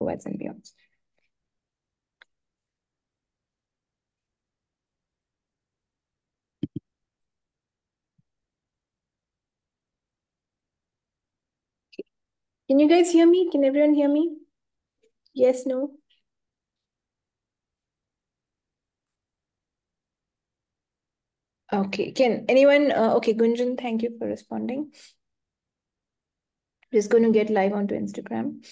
forwards and beyonds. Can you guys hear me? Can everyone hear me? Yes, no? Okay, can anyone, okay, Gunjan, thank you for responding. Just going to get live onto Instagram.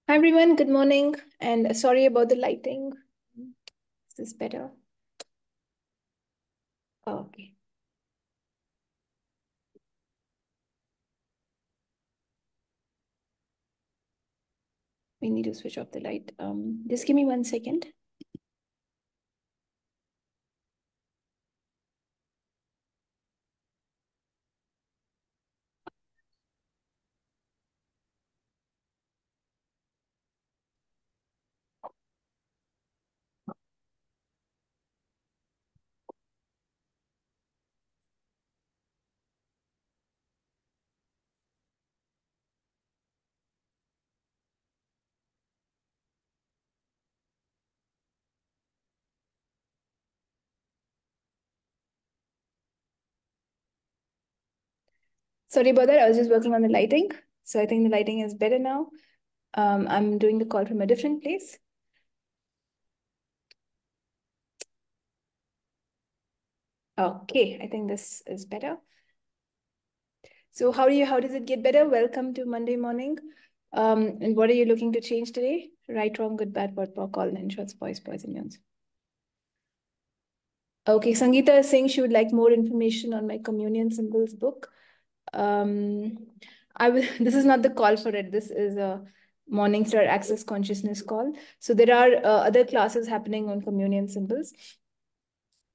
Hi everyone, good morning, and sorry about the lighting. Is this better? Okay. We need to switch off the light. Just give me 1 second. Sorry about that. I was just working on the lighting. So I think the lighting is better now. I'm doing the call from a different place. Okay, I think this is better. So how does it get better? Welcome to Monday morning. And what are you looking to change today? Right, wrong, good, bad, what, poor, call, and shots, boys, and yours. Okay, Sangeeta is saying she would like more information on my communion symbols book. I will. This is not the call for it. This is a Morningstar Access Consciousness call. So there are other classes happening on communion symbols.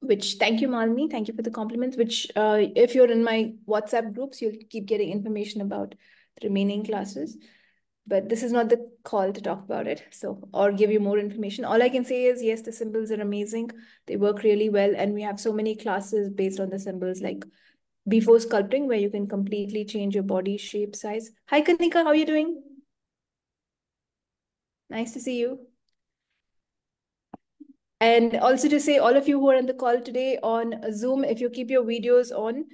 Which thank you, Malmi. Thank you for the compliments. Which, if you're in my WhatsApp groups, you'll keep getting information about the remaining classes. But this is not the call to talk about it. So, or give you more information. All I can say is, yes, the symbols are amazing. They work really well, and we have so many classes based on the symbols, like before sculpting, where you can completely change your body shape, size. Hi, Kanika, how are you doing? Nice to see you. And also to say, all of you who are on the call today on Zoom, if you keep your videos on,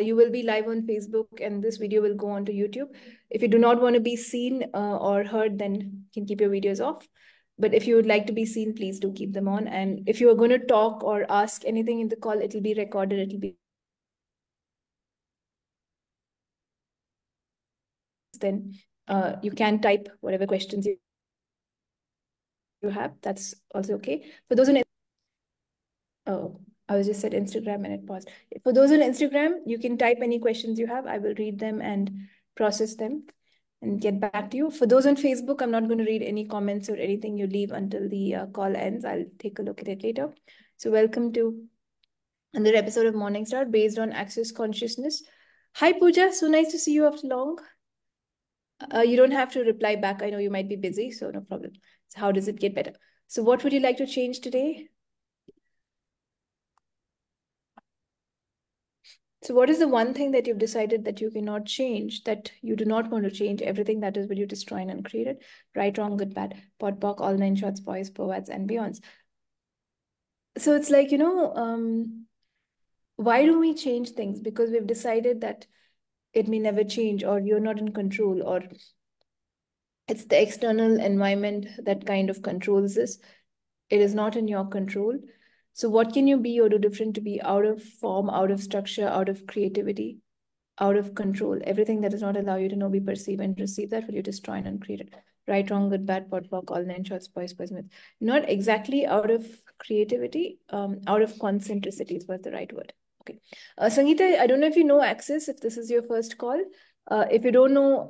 you will be live on Facebook and this video will go on to YouTube. If you do not want to be seen or heard, then you can keep your videos off. But if you would like to be seen, please do keep them on. And if you are going to talk or ask anything in the call, it will be recorded. It will be then you can type whatever questions you have. That's also okay. For those on Oh, I was just said Instagram and it paused. For those on Instagram, you can type any questions you have. I will read them and process them and get back to you. For those on Facebook, I'm not going to read any comments or anything you leave until the call ends. I'll take a look at it later. So welcome to another episode of Morningstar based on Access Consciousness. Hi, Pooja. So nice to see you after long. You don't have to reply back. I know you might be busy, so no problem. So how does it get better? So what would you like to change today? So what is the one thing that you've decided that you cannot change, that you do not want to change? Everything that is what you destroyed and created, right, wrong, good, bad, pot, pock, all nine shots, boys, poets, and beyonds. So it's like, why do we change things? Because we've decided that it may never change, or you're not in control, or it's the external environment that kind of controls this. It is not in your control. So what can you be or do different to be out of form, out of structure, out of creativity? Out of control, everything that does not allow you to know, be, perceive, and receive that will you destroy and uncreate it. Right, wrong, good, bad, pot, pock, all nine shots, boys, myths. Not exactly out of creativity, out of concentricity is what the right word. Okay. Sangeeta, I don't know if you know Access, if this is your first call. If you don't know,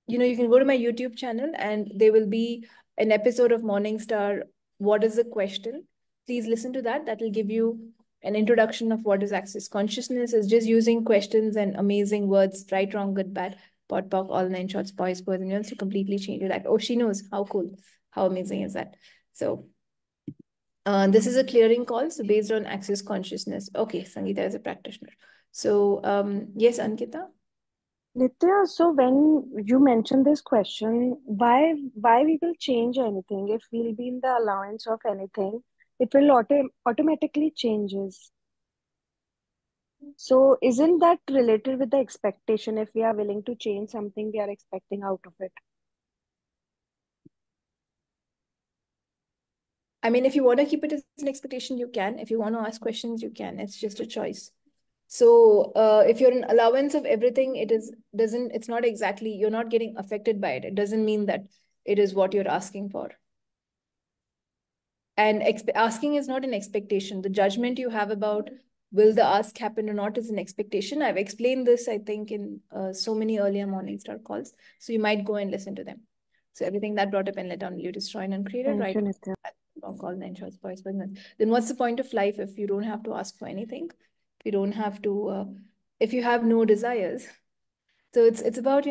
you can go to my YouTube channel and there will be an episode of Morningstar. What is the question? Please listen to that. That will give you an introduction of what is access consciousness. Is just using questions and amazing words, right, wrong, good, bad, pot, pock, all nine shorts, boys, boys, and girls to completely change your life. Oh, she knows. How cool. How amazing is that? So this is a clearing call. So based on access consciousness. Okay, Sangeeta is a practitioner. So yes, Ankita. Nitya, so when you mentioned this question, why we will change anything if we'll be in the allowance of anything, it will automatically changes. So isn't that related with the expectation? If we are willing to change something, we are expecting out of it. I mean, if you want to keep it as an expectation, you can. If you want to ask questions, you can. It's just a choice. So if you're an allowance of everything, it's not exactly, you're not getting affected by it. It doesn't mean that it is what you're asking for. And asking is not an expectation. The judgment you have about will the ask happen or not is an expectation. I've explained this, I think, in so many earlier morning star calls. So you might go and listen to them. So everything that brought up and let down, you destroy and uncreate it, Thank right? you, Nitya. Call nine shots, boys, but then what's the point of life if you don't have to ask for anything? If you don't have to, if you have no desires. So it's about,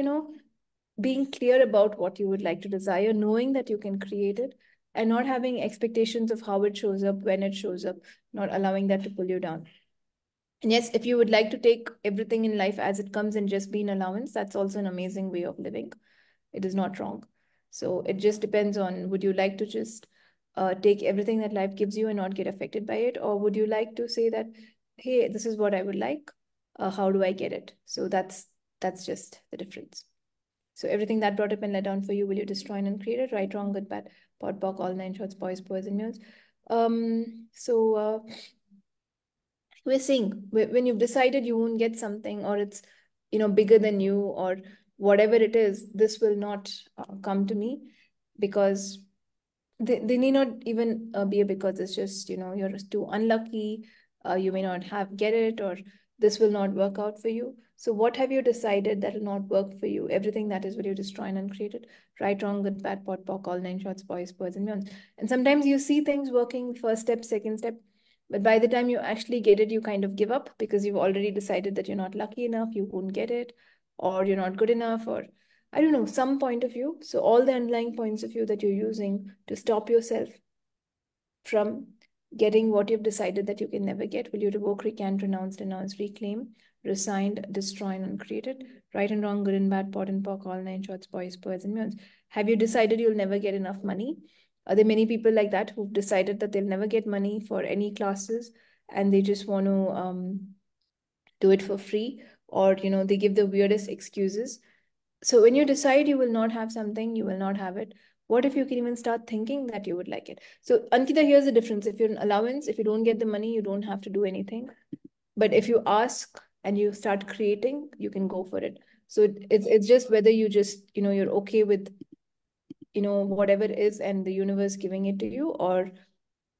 being clear about what you would like to desire, knowing that you can create it, and not having expectations of how it shows up, when it shows up, not allowing that to pull you down. And yes, if you would like to take everything in life as it comes and just be an allowance, that's also an amazing way of living. It is not wrong. So it just depends on, would you like to just take everything that life gives you and not get affected by it? Or would you like to say that, hey, this is what I would like. How do I get it? So that's just the difference. So everything that brought up and let down for you, will you destroy and create it? Right, wrong, good, bad, pot, pock, all nine shorts, boys, and girls. So we're seeing when you've decided you won't get something, or it's bigger than you, or whatever it is, this will not come to me, because they need not even be a because. It's just you're too unlucky, you may not have get it, or this will not work out for you. So what have you decided that will not work for you? Everything that is, will you destroy and uncreate it? Right, wrong, good, bad, pot, pock, all nine shorts, boys, birds, and beyond. And sometimes you see things working, first step, second step, but by the time you actually get it, you kind of give up, because you've already decided that you're not lucky enough, you won't get it, or you're not good enough, or I don't know, some point of view. So all the underlying points of view that you're using to stop yourself from getting what you've decided that you can never get, will you revoke, recant, renounce, denounce, reclaim, resigned, destroy, and uncreate it? Right and wrong, good and bad, pot and pock, all nine shorts, boys, birds, and beyonds. Have you decided you'll never get enough money? Are there many people like that who've decided that they'll never get money for any classes, and they just want to do it for free, or they give the weirdest excuses? So when you decide you will not have something, you will not have it. What if you can even start thinking that you would like it? So Ankita, here's the difference. If you're an allowance, if you don't get the money, you don't have to do anything. But if you ask and you start creating, you can go for it. So it's just whether you just you're okay with whatever it is and the universe giving it to you, or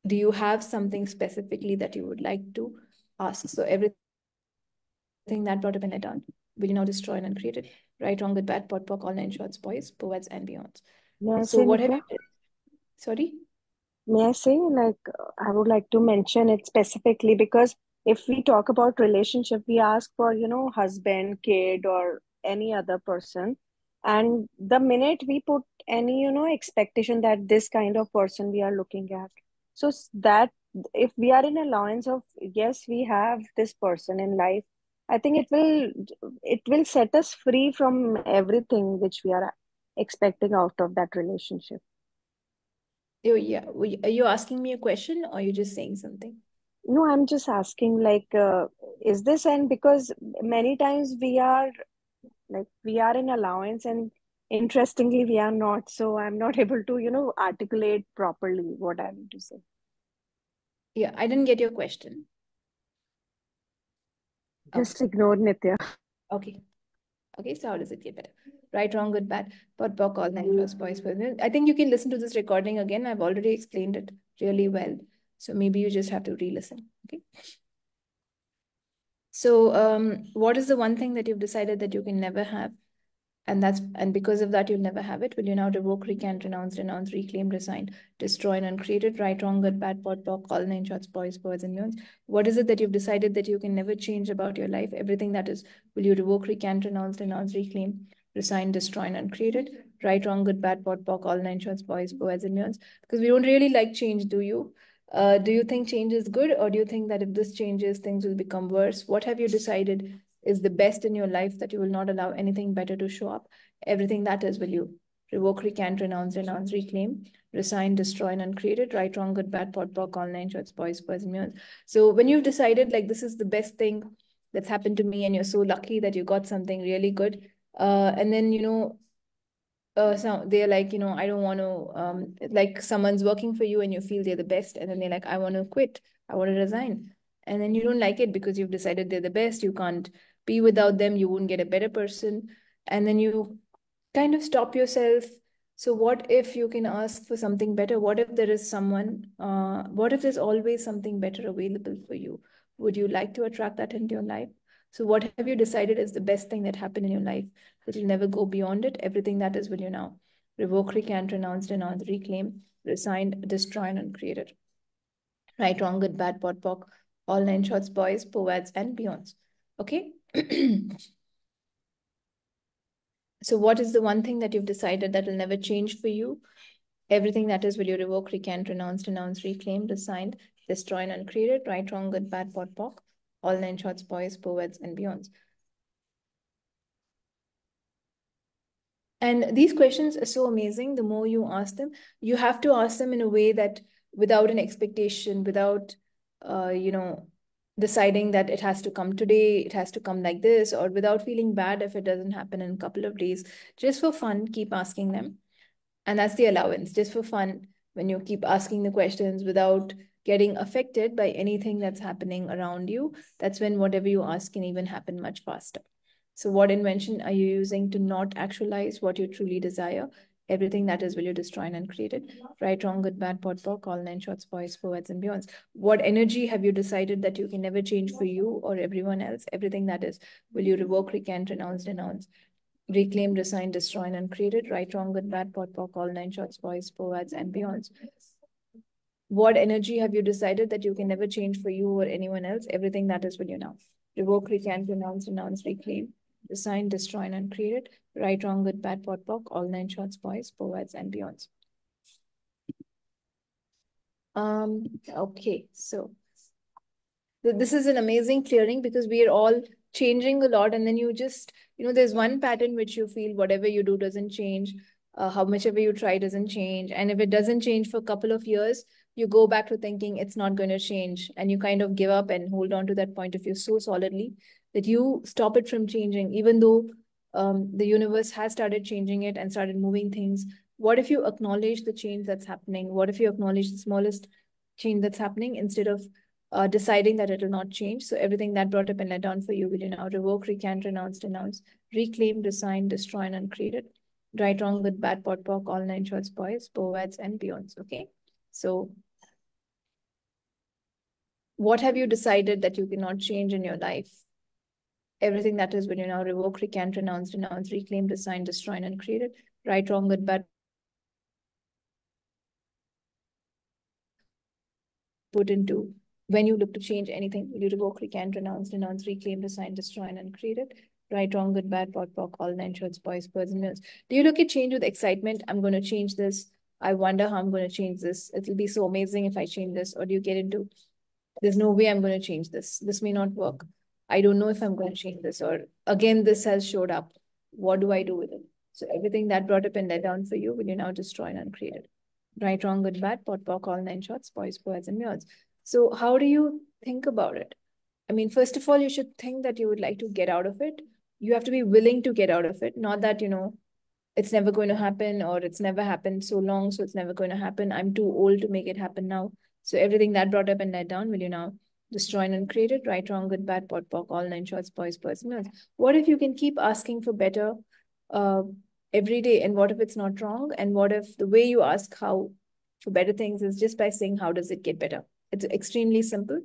do you have something specifically that you would like to ask? So everything that brought up and let down, will you now destroy and uncreate it? Right, wrong, good, bad, pot, pock, all nine shorts, boys, poets, and beyonds. So what have May I you say, done? Nitya? Sorry. May I say, like, I would like to mention it specifically because if we talk about relationship, we ask for, husband, kid, or any other person. And the minute we put any, expectation that this kind of person we are looking at. So that if we are in allowance of, yes, we have this person in life, I think it will set us free from everything which we are expecting out of that relationship. Oh, yeah. Are you asking me a question, or are you just saying something? No, I'm just asking, like, is this, and because many times we are in allowance, and interestingly, we are not. So I'm not able to, articulate properly what I need to say. Yeah, I didn't get your question. Okay. Just ignore Nitya. Okay. Okay. So how does it get better? Right, wrong, good, bad, pot, pock, all nine plus boys. I think you can listen to this recording again. I've already explained it really well. So maybe you just have to re-listen. Okay. So what is the one thing that you've decided that you can never have? And because of that, you'll never have it. Will you now revoke, recant, renounce, reclaim, resign, destroy, and uncreate it? Right, wrong, good, bad, pot, pock, all nine shots, boys, birds, and beyonds. What is it that you've decided that you can never change about your life? Everything that is, will you revoke, recant, renounce, reclaim, resign, destroy, and uncreate it. Right, wrong, good, bad, pot, pock, all nine shorts, boys, boys, and beyonds. Because we don't really like change, do you? Do you think change is good, or do you think that if this changes, things will become worse? What have you decided is the best in your life that you will not allow anything better to show up? Everything that is, will you revoke, recant, renounce, reclaim, resign, destroy, and uncreate it? Right, wrong, good, bad, pot, pock, all nine shorts, boys, boys, and beyonds. So when you've decided like this is the best thing that's happened to me, and you're so lucky that you got something really good, and then so they're like, I don't want to, like someone's working for you and you feel they're the best, and then they're like, I want to quit, I want to resign, and then you don't like it because you've decided they're the best, you can't be without them, you won't get a better person, and then you kind of stop yourself. So what if you can ask for something better? What if there is someone, what if there's always something better available for you? Would you like to attract that into your life? So what have you decided is the best thing that happened in your life, that you'll never go beyond it? Everything that is, will you now revoke, recant, renounce, denounce, reclaim, resign, destroy, and uncreate it? Right, wrong, good, bad, pot, pock, all nine shorts, boys, poets, and beyonds. Okay. So what is the one thing that you've decided that will never change for you? Everything that is, will you revoke, recant, renounce, denounce, reclaim, resign, destroy, and uncreate it? Right, wrong, good, bad, pot, pock, all nine shorts, boys, poets, and beyonds. And these questions are so amazing. The more you ask them, you have to ask them in a way that without an expectation, without, deciding that it has to come today, it has to come like this, or without feeling bad if it doesn't happen in a couple of days. Just for fun, keep asking them. And that's the allowance, just for fun. When you keep asking the questions without getting affected by anything that's happening around you, that's when whatever you ask can even happen much faster. So what invention are you using to not actualize what you truly desire? Everything that is, will you destroy and uncreate it? Right, wrong, good, bad, pot, pock, all nine shorts, boys, poets, and beyonds. What energy have you decided that you can never change for you or everyone else? Everything that is, will you revoke, recant, renounce, denounce, reclaim, resign, destroy, and uncreate it? Right, wrong, good, bad, pot, pock, all nine shorts, boys, poets, and beyonds. What energy have you decided that you can never change for you or anyone else? Everything that is, will you now revoke, recant, renounce, denounce, reclaim, resign, destroy, and uncreate it? Right, wrong, good, bad, pot, pock, all nine shorts, boys, poets, and beyonds. Okay, so this is an amazing clearing because we are all changing a lot, and then you just, there's one pattern which you feel whatever you do doesn't change, how much ever you try doesn't change, and if it doesn't change for a couple of years, you go back to thinking it's not going to change, and you kind of give up and hold on to that point of view so solidly that you stop it from changing, even though the universe has started changing it and started moving things. What if you acknowledge the change that's happening? What if you acknowledge the smallest change that's happening instead of deciding that it will not change? So everything that brought up and let down for you, will you now revoke, recant, renounce, denounce, reclaim, resign, destroy, and uncreate it? Right, wrong, good, bad, pot, pock, all nine shorts, boys, poets, and beyonds. Okay. So what have you decided that you cannot change in your life? Everything that is, will you now revoke, recant, renounce, denounce, reclaim, resign, destroy, and uncreate it? Right, wrong, good, bad, put into when you look to change anything, will you revoke, recant, renounce, denounce, reclaim, resign, destroy, and uncreate it? Right, wrong, good, bad, pot, pock, all nine shorts, boys, birds, and millions. Do you look at change with excitement? I'm going to change this. I wonder how I'm going to change this. It'll be so amazing if I change this. Or do you get into, there's no way I'm going to change this. This may not work. I don't know if I'm going to change this. Or again, this has showed up. What do I do with it? So everything that brought up and let down for you, will you now destroy and uncreate it? Right, wrong, good, bad, pot, pock, all nine shorts, boys, poets, and beyonds. So how do you think about it? I mean, first of all, you should think that you would like to get out of it. You have to be willing to get out of it. Not that, it's never going to happen, or it's never happened so long, so it's never going to happen. I'm too old to make it happen now. So everything that brought up and let down, will you now destroy and uncreate it? Right, wrong, good, bad, pot, pock, all nine shorts, boys, poets, and beyonds. What if you can keep asking for better uh, every day? And what if it's not wrong? And what if the way you ask how for better things is just by saying, how does it get better? It's extremely simple.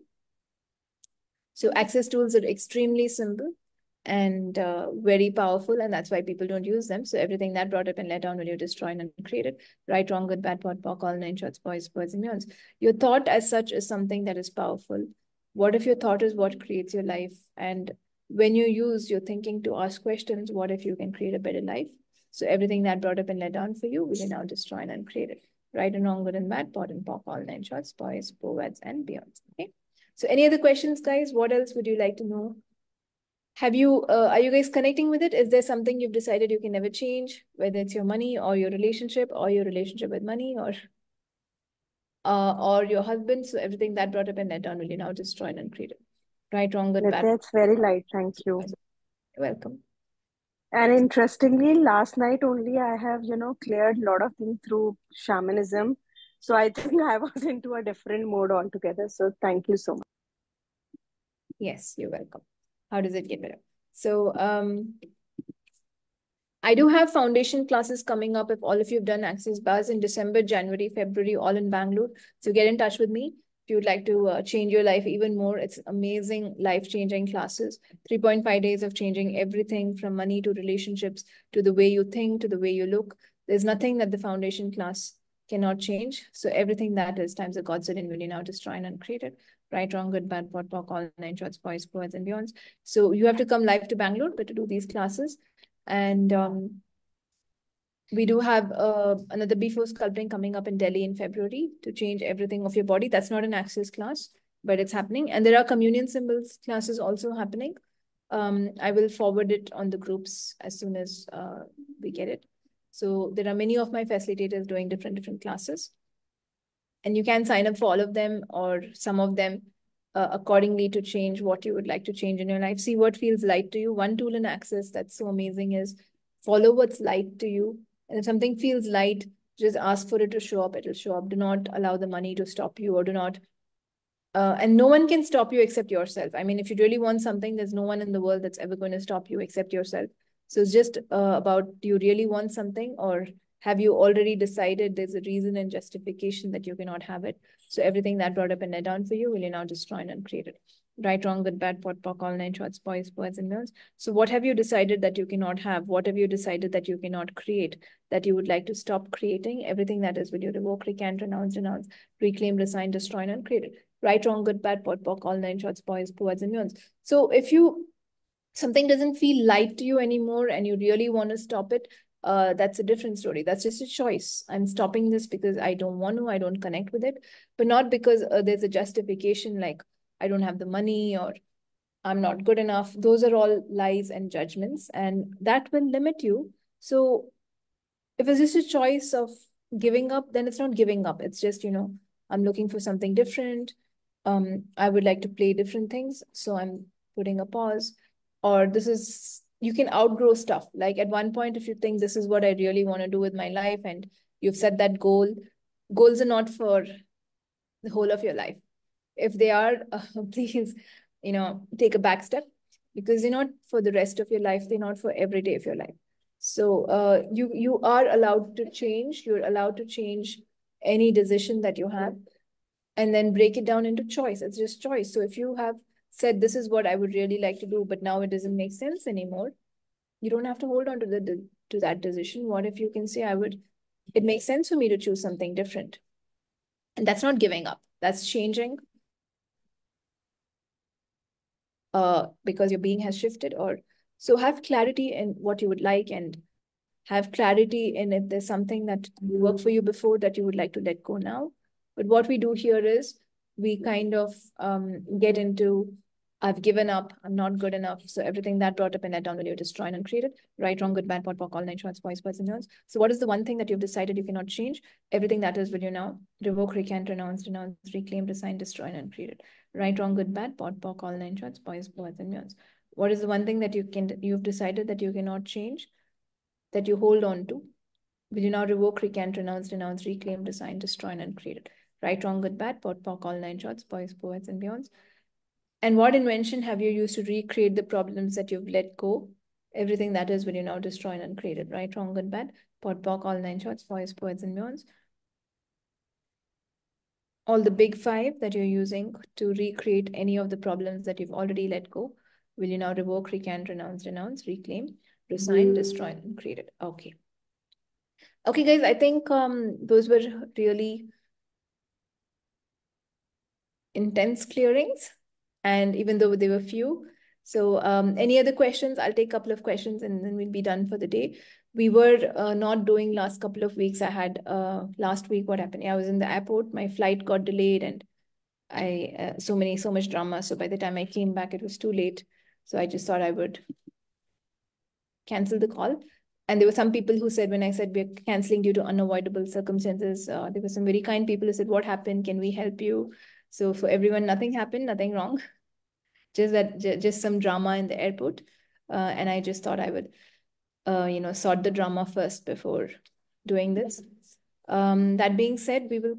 So access tools are extremely simple and very powerful, and that's why people don't use them. So everything that brought up and let down, will you destroy and create it? Right, wrong, good, bad, pot, pock, all nine shorts, boys, birds, and beyonds. Your thought as such is something that is powerful. What if your thought is what creates your life? And when you use your thinking to ask questions, what if you can create a better life? So everything that brought up and let down for you, we can now destroy and uncreate it. Right and wrong, good and bad, pot and pock, all nine shorts, boys, poets, and beyond. Okay. So any other questions, guys? What else would you like to know? Have you, are you guys connecting with it? Is there something you've decided you can never change, whether it's your money or your relationship with money or your husband? So everything that brought up and let down, will you now destroy and uncreate it? Right, wrong, good, bad. Nithya, it's very light. Thank you. You're welcome. And interestingly, last night only I have, cleared a lot of things through shamanism. So I think I was into a different mode altogether. So thank you so much. Yes, you're welcome. How does it get better? So I do have foundation classes coming up if all of you have done Access Bars in December, January, February, all in Bangalore. So get in touch with me if you would like to change your life even more. It's amazing, life-changing classes. 3.5 days of changing everything from money to relationships to the way you think to the way you look. There's nothing that the foundation class cannot change. So everything that is times the gods are in will you now destroy and uncreate it. Right, wrong, good, bad, pot, pock, all nine shorts, boys, poets, and beyonds. So you have to come live to Bangalore, but to do these classes. And we do have another before sculpting coming up in Delhi in February to change everything of your body. That's not an access class, but it's happening. And there are communion symbols classes also happening. I will forward it on the groups as soon as we get it. So there are many of my facilitators doing different classes. And you can sign up for all of them or some of them accordingly to change what you would like to change in your life. See what feels light to you. One tool in Access that's so amazing is follow what's light to you. And if something feels light, just ask for it to show up. It'll show up. Do not allow the money to stop you, or do not. And no one can stop you except yourself. I mean, if you really want something, there's no one in the world that's ever going to stop you except yourself. So it's just about, do you really want something, or have you already decided there's a reason and justification that you cannot have it? So everything that brought up and let down for you, will you now destroy and uncreate it? Right, wrong, good, bad, pot, pock, all nine shorts, boys, poets, and girls. So what have you decided that you cannot have? What have you decided that you cannot create, that you would like to stop creating? Everything that is, will you revoke, recant, renounce, reclaim, resign, destroy, and uncreate it? Right, wrong, good, bad, pot, pock, all nine shorts, boys, poets, and girls. So if something doesn't feel light to you anymore and you really want to stop it, that's a different story. That's just a choice. I'm stopping this because I don't want to, I don't connect with it, but not because there's a justification like I don't have the money or I'm not good enough. Those are all lies and judgments, and that will limit you. So if it's just a choice of giving up, then it's not giving up. It's just, I'm looking for something different. I would like to play different things. So I'm putting a pause. Or this is, you can outgrow stuff. Like at one point, if you think this is what I really want to do with my life and you've set that goal, goals are not for the whole of your life. If they are, please, take a back step, because they're not for the rest of your life. They're not for every day of your life. So you are allowed to change. You're allowed to change any decision that you have, and then break it down into choice. It's just choice. So if you have said this is what I would really like to do, but now it doesn't make sense anymore, you don't have to hold on to to that decision. What if you can say, it makes sense for me to choose something different? And that's not giving up. That's changing because your being has shifted. Or so have clarity in what you would like, and have clarity in if there's something that worked for you before that you would like to let go now. But what we do here is we kind of get into, I've given up, I'm not good enough. So everything that brought up in that down, will you destroy and uncreate it? Right, wrong, good, bad, pot, pock, all nine shorts, boys, boys, and girls. So what is the one thing that you've decided you cannot change? Everything that is, will you now revoke, recant, renounce, reclaim, resign, destroy, and uncreate it? Right, wrong, good, bad, pot, pock, all nine shorts, boys, boys, and girls. What is the one thing that you've decided that you cannot change, that you hold on to? Will you now revoke, recant, renounce, reclaim, resign, destroy, and uncreate it? Right, wrong, good, bad, pot, pock, all nine shorts, boys, poets, and beyonds. And what invention have you used to recreate the problems that you've let go? Everything that is, will you now destroy and uncreate it? Right, wrong, good, bad, pot, pock, all nine shorts, boys, poets, and beyonds. All the big five that you're using to recreate any of the problems that you've already let go, will you now revoke, recant, renounce, reclaim, resign, destroy, and create it? Okay. Okay, guys, I think those were really intense clearings. And even though they were few, So any other questions? I'll take a couple of questions and then we'll be done for the day. We were not doing last couple of weeks. I had last week, what happened? I was in the airport. My flight got delayed and so much drama. So by the time I came back, it was too late. So I just thought I would cancel the call. And there were some people who said, when I said we're canceling due to unavoidable circumstances, there were some very kind people who said, what happened? Can we help you? So for everyone, nothing happened, nothing wrong. Just some drama in the airport. And I just thought I would, sort the drama first before doing this. That being said, we will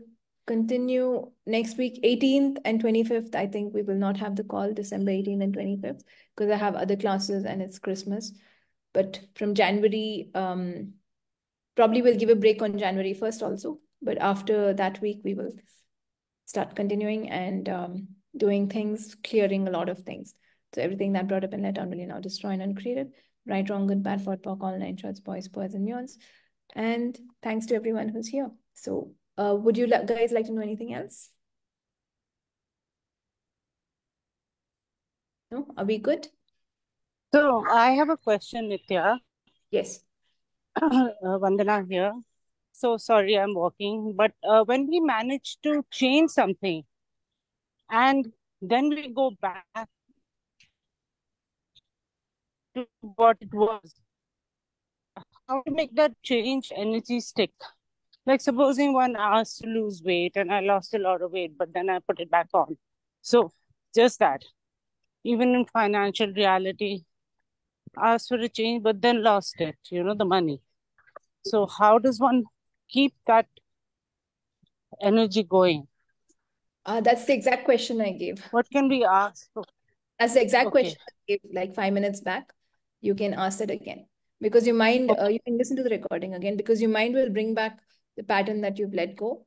continue next week, 18th and 25th. I think we will not have the call December 18th and 25th because I have other classes and it's Christmas. But from January, probably we'll give a break on January 1st also. But after that week, we will start continuing and doing things, clearing a lot of things. So everything that brought up and let down will now destroy and uncreated. Right, wrong, good, bad, POD, POC, all nine shorts, boys, boys, and beyonds. And thanks to everyone who's here. So would you guys like to know anything else? No? Are we good? So I have a question, Nithya. Yes. Vandana here. So sorry, I'm walking. But when we manage to change something and then we go back to what it was, how to make that change energy stick? Like supposing one asked to lose weight and I lost a lot of weight, but then I put it back on. So just that. Even in financial reality, asked for a change, but then lost it, the money. So how does one keep that energy going? That's the exact question I gave. What can we ask for? That's the exact Okay. question I gave like 5 minutes back. You can ask it again because your mind, you can listen to the recording again because your mind will bring back the pattern that you've let go.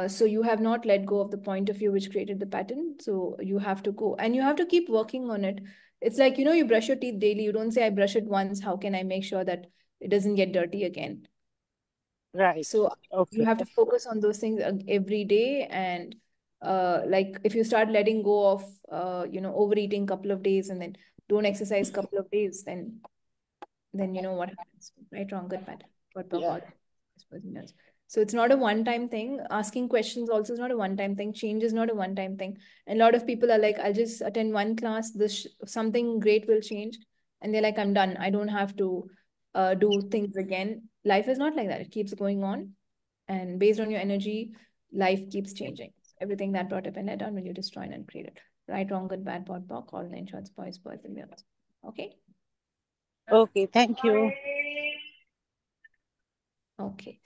So you have not let go of the point of view which created the pattern. So you have to go and you have to keep working on it. It's like, you brush your teeth daily. You don't say, I brush it once. How can I make sure that it doesn't get dirty again? Right. So you Okay. have to focus on those things every day. And like if you start letting go of, overeating couple of days and then don't exercise couple of days, then you know what happens. Right, wrong, good, bad. What about all this person knows. So it's not a one-time thing. Asking questions also is not a one-time thing. Change is not a one-time thing. And a lot of people are like, I'll just attend one class, this something great will change. And they're like, I'm done. I don't have to do things again. Life is not like that. It keeps going on. And based on your energy, life keeps changing. Everything that brought up and let down when you destroy and uncreate it. Right, wrong, good, bad, POD, POC, all nine shorts, boys, boys, and girls. Okay? Okay. Thank you. Okay.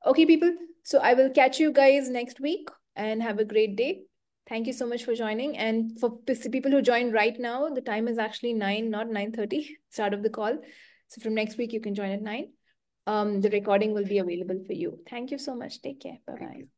Okay, people. So I will catch you guys next week and have a great day. Thank you so much for joining. And for people who joined right now, the time is actually 9, not 9:30, start of the call. So from next week, you can join at 9. The recording will be available for you. Thank you so much. Take care. Bye-bye.